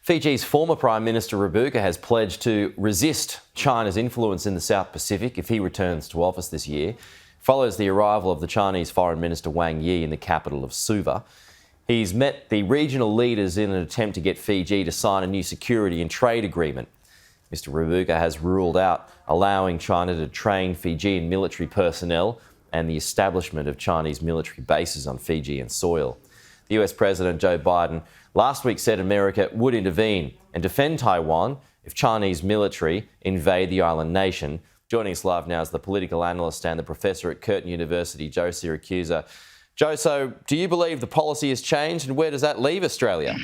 Fiji's former Prime Minister Rabuka has pledged to resist China's influence in the South Pacific if he returns to office this year. Follows the arrival of the Chinese Foreign Minister Wang Yi in the capital of Suva. He's met the regional leaders in an attempt to get Fiji to sign a new security and trade agreement. Mr Rabuka has ruled out allowing China to train Fijian military personnel and the establishment of Chinese military bases on Fijian soil. The US President Joe Biden last week said America would intervene and defend Taiwan if Chinese military invade the island nation. Joining us live now is the political analyst and the professor at Curtin University, Joe Siracusa. Joe, so do you believe the policy has changed, and where does that leave Australia?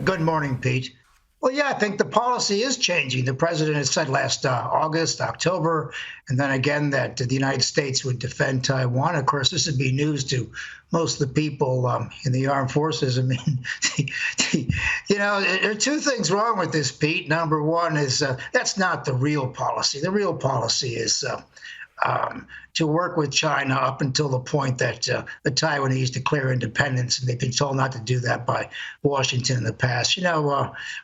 Good morning, Pete. Well, yeah, I think the policy is changing. The president has said last August, October, and then again that the United States would defend Taiwan. Of course, this would be news to most of the people in the armed forces. I mean, there are two things wrong with this, Pete. Number one is that's not the real policy. The real policy is to work with China up until the point that the Taiwanese declare independence, and they've been told not to do that by Washington in the past.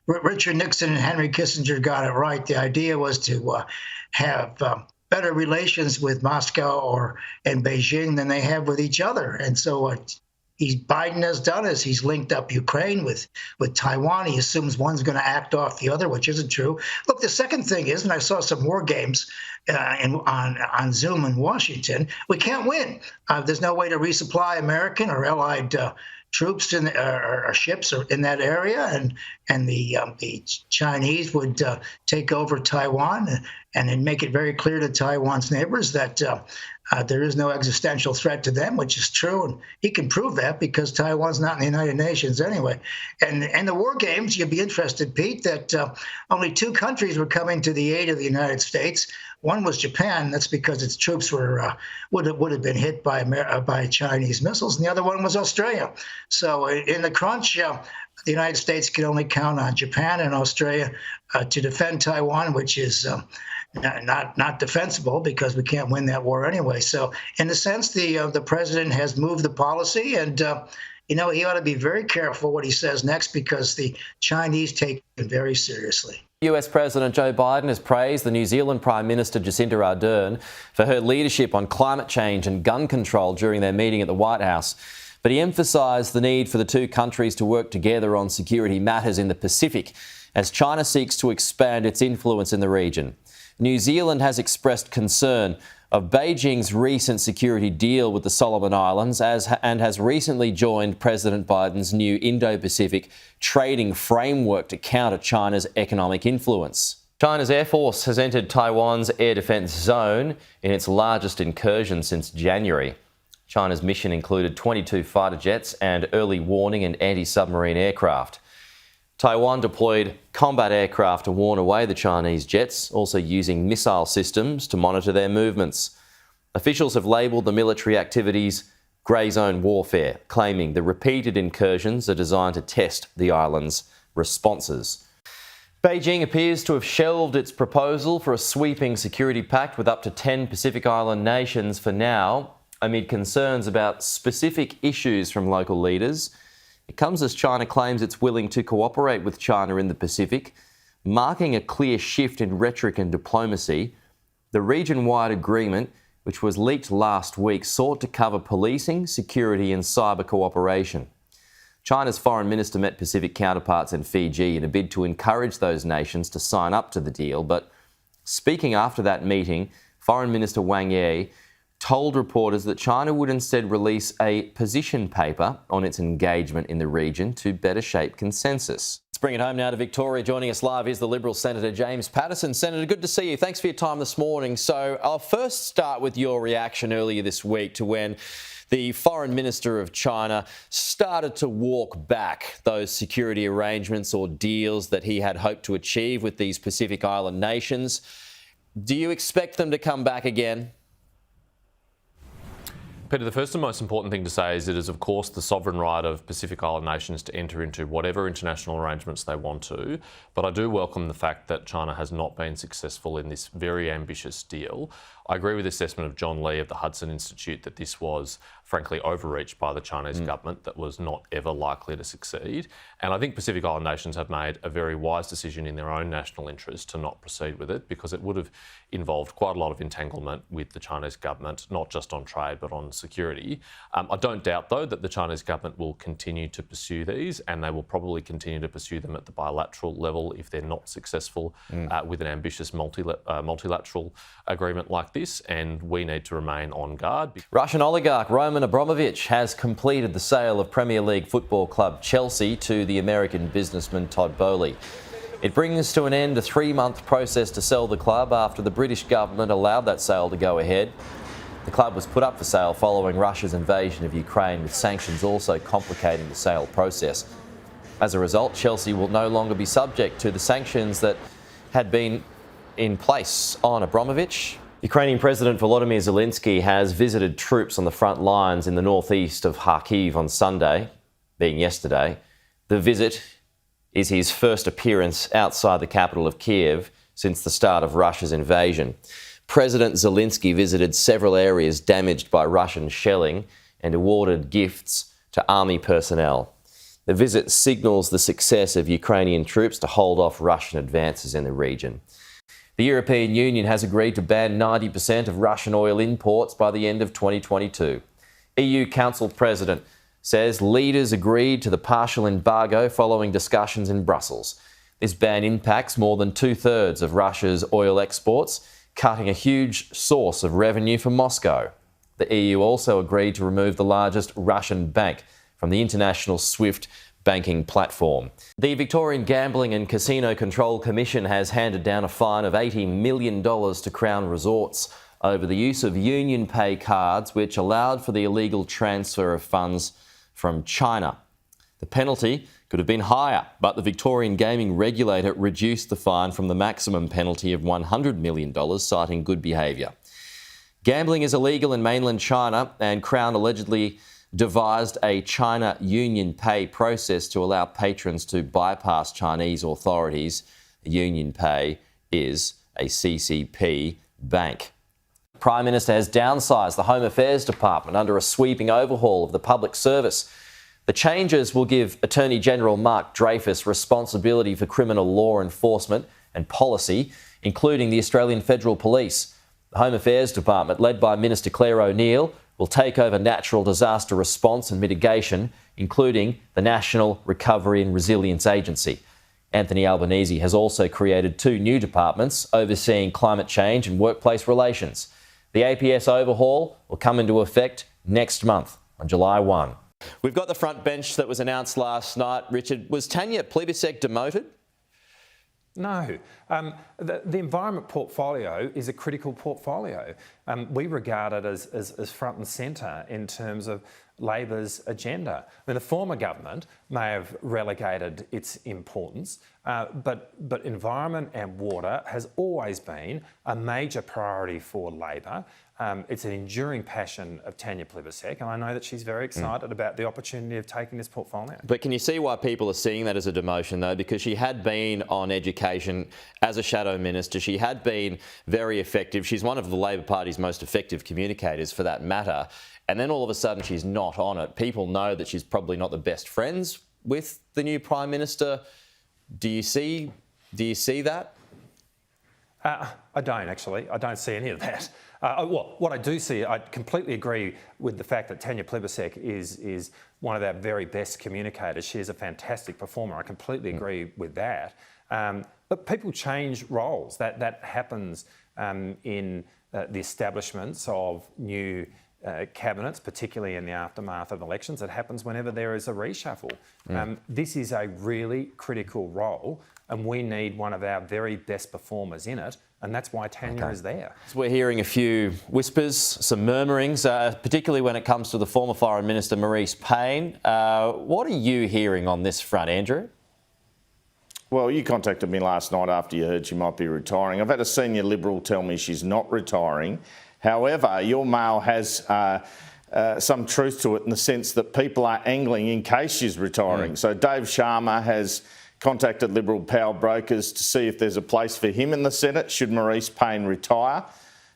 Richard Nixon and Henry Kissinger got it right. The idea was to have better relations with Moscow and Beijing than they have with each other. And so what Biden has done is he's linked up Ukraine with Taiwan. He assumes one's going to act off the other, which isn't true. Look, the second thing is, and I saw some war games on Zoom in Washington, we can't win. There's no way to resupply American or allied troops or ships are in that area, and the Chinese would take over Taiwan and make it very clear to Taiwan's neighbors that there is no existential threat to them, which is true, and he can prove that because Taiwan's not in the United Nations anyway. And the war games, you'd be interested, Pete, that only two countries were coming to the aid of the United States. One was Japan. That's because its troops would have been hit by Chinese missiles, and the other one was Australia. So in the crunch, the United States could only count on Japan and Australia to defend Taiwan, which is not defensible because we can't win that war anyway. So in a sense, the president has moved the policy, and he ought to be very careful what he says next because the Chinese take it very seriously. US President Joe Biden has praised the New Zealand Prime Minister Jacinda Ardern for her leadership on climate change and gun control during their meeting at the White House. But he emphasised the need for the two countries to work together on security matters in the Pacific as China seeks to expand its influence in the region. New Zealand has expressed concern of Beijing's recent security deal with the Solomon Islands and has recently joined President Biden's new Indo-Pacific trading framework to counter China's economic influence. China's Air Force has entered Taiwan's air defence zone in its largest incursion since January. China's mission included 22 fighter jets and early warning and anti-submarine aircraft. Taiwan deployed combat aircraft to warn away the Chinese jets, also using missile systems to monitor their movements. Officials have labelled the military activities grey zone warfare, claiming the repeated incursions are designed to test the island's responses. Beijing appears to have shelved its proposal for a sweeping security pact with up to 10 Pacific Island nations for now, amid concerns about specific issues from local leaders. It comes as China claims it's willing to cooperate with China in the Pacific, marking a clear shift in rhetoric and diplomacy. The region-wide agreement, which was leaked last week, sought to cover policing, security and cyber cooperation. China's foreign minister met Pacific counterparts in Fiji in a bid to encourage those nations to sign up to the deal. But speaking after that meeting, Foreign Minister Wang Yi told reporters that China would instead release a position paper on its engagement in the region to better shape consensus. Let's bring it home now to Victoria. Joining us live is the Liberal Senator James Paterson. Senator, good to see you. Thanks for your time this morning. So I'll first start with your reaction earlier this week to when the Foreign Minister of China started to walk back those security arrangements or deals that he had hoped to achieve with these Pacific Island nations. Do you expect them to come back again? Peter, the first and most important thing to say is it is, of course, the sovereign right of Pacific Island nations to enter into whatever international arrangements they want to. But I do welcome the fact that China has not been successful in this very ambitious deal. I agree with the assessment of John Lee of the Hudson Institute that this was frankly, overreach by the Chinese government that was not ever likely to succeed. And I think Pacific Island nations have made a very wise decision in their own national interest to not proceed with it, because it would have involved quite a lot of entanglement with the Chinese government, not just on trade but on security. I don't doubt, though, that the Chinese government will continue to pursue these, and they will probably continue to pursue them at the bilateral level if they're not successful with an ambitious multilateral agreement like this, and we need to remain on guard. Russian oligarch Roman Abramovich has completed the sale of Premier League football club Chelsea to the American businessman Todd Boehly. It brings to an end a 3-month process to sell the club after the British government allowed that sale to go ahead. The club was put up for sale following Russia's invasion of Ukraine, with sanctions also complicating the sale process. As a result, Chelsea will no longer be subject to the sanctions that had been in place on Abramovich. Ukrainian President Volodymyr Zelensky has visited troops on the front lines in the northeast of Kharkiv on Sunday, being yesterday. The visit is his first appearance outside the capital of Kiev since the start of Russia's invasion. President Zelensky visited several areas damaged by Russian shelling and awarded gifts to army personnel. The visit signals the success of Ukrainian troops to hold off Russian advances in the region. The European Union has agreed to ban 90% of Russian oil imports by the end of 2022. EU Council President says leaders agreed to the partial embargo following discussions in Brussels. This ban impacts more than 2/3 of Russia's oil exports, cutting a huge source of revenue for Moscow. The EU also agreed to remove the largest Russian bank from the international SWIFT banking platform. The Victorian Gambling and Casino Control Commission has handed down a fine of $80 million to Crown Resorts over the use of Union Pay cards, which allowed for the illegal transfer of funds from China. The penalty could have been higher, but the Victorian gaming regulator reduced the fine from the maximum penalty of $100 million, citing good behaviour. Gambling is illegal in mainland China, and Crown allegedly devised a China Union Pay process to allow patrons to bypass Chinese authorities. Union Pay is a CCP bank. The Prime Minister has downsized the Home Affairs Department under a sweeping overhaul of the public service. The changes will give Attorney General Mark Dreyfus responsibility for criminal law enforcement and policy, including the Australian Federal Police. The Home Affairs Department, led by Minister Claire O'Neill, will take over natural disaster response and mitigation, including the National Recovery and Resilience Agency. Anthony Albanese has also created 2 new departments overseeing climate change and workplace relations. The APS overhaul will come into effect next month on July 1. We've got the front bench that was announced last night. Richard, was Tanya Plibersek demoted? No. The environment portfolio is a critical portfolio. We regard it as front and centre in terms of Labor's agenda. I mean, the former government may have relegated its importance, but environment and water has always been a major priority for Labor. It's an enduring passion of Tanya Plibersek, and I know that she's very excited about the opportunity of taking this portfolio. But can you see why people are seeing that as a demotion, though? Because she had been on education as a shadow minister. She had been very effective. She's one of the Labor Party's most effective communicators, for that matter. And then all of a sudden she's not on it. People know that she's probably not the best friends with the new Prime Minister. Do you see that? I don't, actually. I don't see any of that. Well, what I do see, I completely agree with the fact that Tanya Plibersek is one of our very best communicators. She is a fantastic performer. I completely agree with that. But people change roles. That happens in the establishments of new cabinets, particularly in the aftermath of elections. It happens whenever there is a reshuffle. This is a really critical role, and we need one of our very best performers in it, and that's why Tanya is there. So we're hearing a few whispers, some murmurings, particularly when it comes to the former Foreign Minister Marise Payne. What are you hearing on this front, Andrew? Well, you contacted me last night after you heard she might be retiring. I've had a senior Liberal tell me she's not retiring. However, your mail has some truth to it in the sense that people are angling in case she's retiring. So Dave Sharma has contacted Liberal power brokers to see if there's a place for him in the Senate should Marise Payne retire.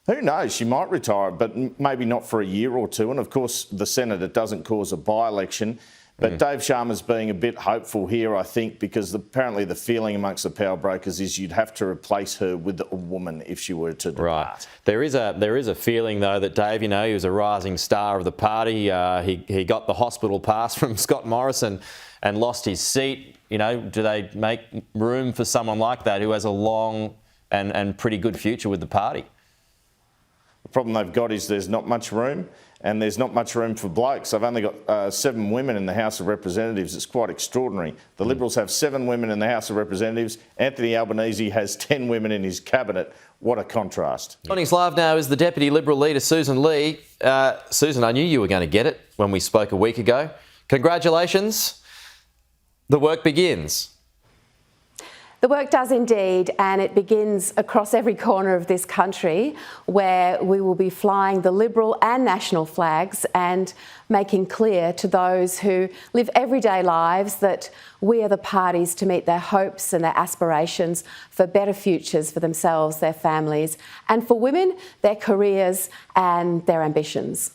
Who knows? She might retire, but maybe not for a year or two. And of course, the Senate, it doesn't cause a by-election. But Dave Sharma's being a bit hopeful here, I think, because apparently the feeling amongst the power brokers is you'd have to replace her with a woman if she were to depart. Right. There is a feeling, though, that Dave, he was a rising star of the party. He got the hospital pass from Scott Morrison and lost his seat. Do they make room for someone like that who has a long and pretty good future with the party? The problem they've got is there's not much room, and there's not much room for blokes. They've only got 7 women in the House of Representatives. It's quite extraordinary. The Liberals have 7 women in the House of Representatives. Anthony Albanese has 10 women in his cabinet. What a contrast. Joining us live now is the Deputy Liberal leader, Susan Lee. Susan, I knew you were going to get it when we spoke a week ago. Congratulations. The work begins. The work does indeed, and it begins across every corner of this country, where we will be flying the Liberal and national flags and making clear to those who live everyday lives that we are the parties to meet their hopes and their aspirations for better futures for themselves, their families, and for women, their careers and their ambitions.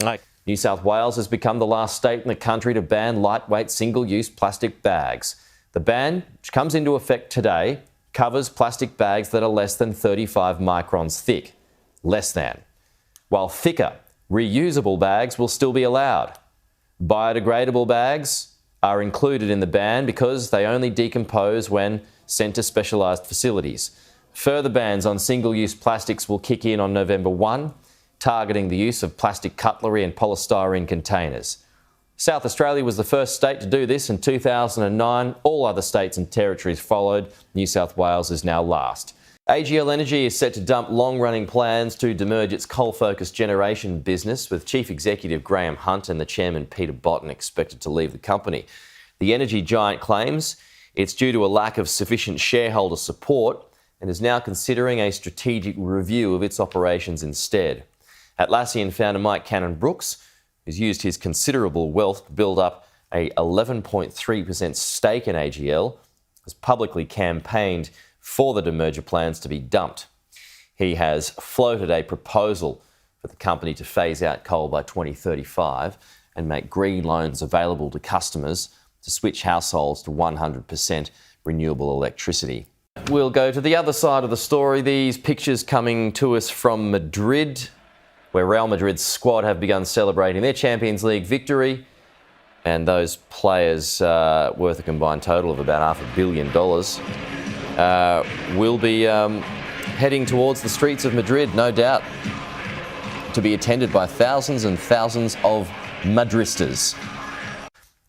New South Wales has become the last state in the country to ban lightweight single-use plastic bags. The ban, which comes into effect today, covers plastic bags that are less than 35 microns thick. Less than. While thicker, reusable bags will still be allowed. Biodegradable bags are included in the ban because they only decompose when sent to specialised facilities. Further bans on single-use plastics will kick in on November 1, targeting the use of plastic cutlery and polystyrene containers. South Australia was the first state to do this in 2009. All other states and territories followed. New South Wales is now last. AGL Energy is set to dump long-running plans to demerge its coal-focused generation business, with Chief Executive Graham Hunt and the Chairman Peter Botten expected to leave the company. The energy giant claims it's due to a lack of sufficient shareholder support and is now considering a strategic review of its operations instead. Atlassian founder Mike Cannon-Brookes, who's used his considerable wealth to build up a 11.3% stake in AGL, has publicly campaigned for the demerger plans to be dumped. He has floated a proposal for the company to phase out coal by 2035 and make green loans available to customers to switch households to 100% renewable electricity. We'll go to the other side of the story. These pictures coming to us from Madrid, where Real Madrid's squad have begun celebrating their Champions League victory, and those players, worth a combined total of about $500 million, will be heading towards the streets of Madrid, no doubt, to be attended by thousands and thousands of Madristas.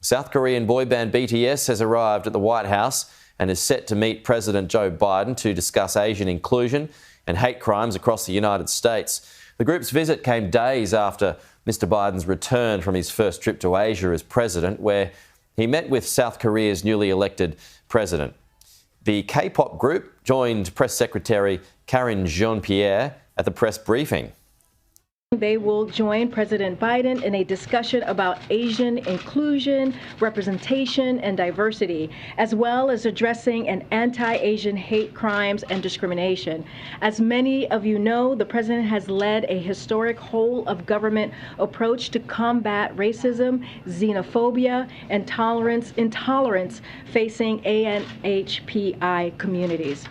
South Korean boy band BTS has arrived at the White House and is set to meet President Joe Biden to discuss Asian inclusion and hate crimes across the United States. The group's visit came days after Mr. Biden's return from his first trip to Asia as president, where he met with South Korea's newly elected president. The K-pop group joined Press Secretary Karine Jean-Pierre at the press briefing. They will join President Biden in a discussion about Asian inclusion, representation, and diversity, as well as addressing an anti-Asian hate crimes and discrimination. As many of you know, the president has led a historic whole-of-government approach to combat racism, xenophobia, and intolerance facing ANHPI communities.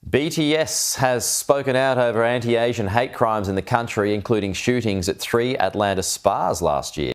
BTS has spoken out over anti-Asian hate crimes in the country, including shootings at 3 Atlanta spas last year.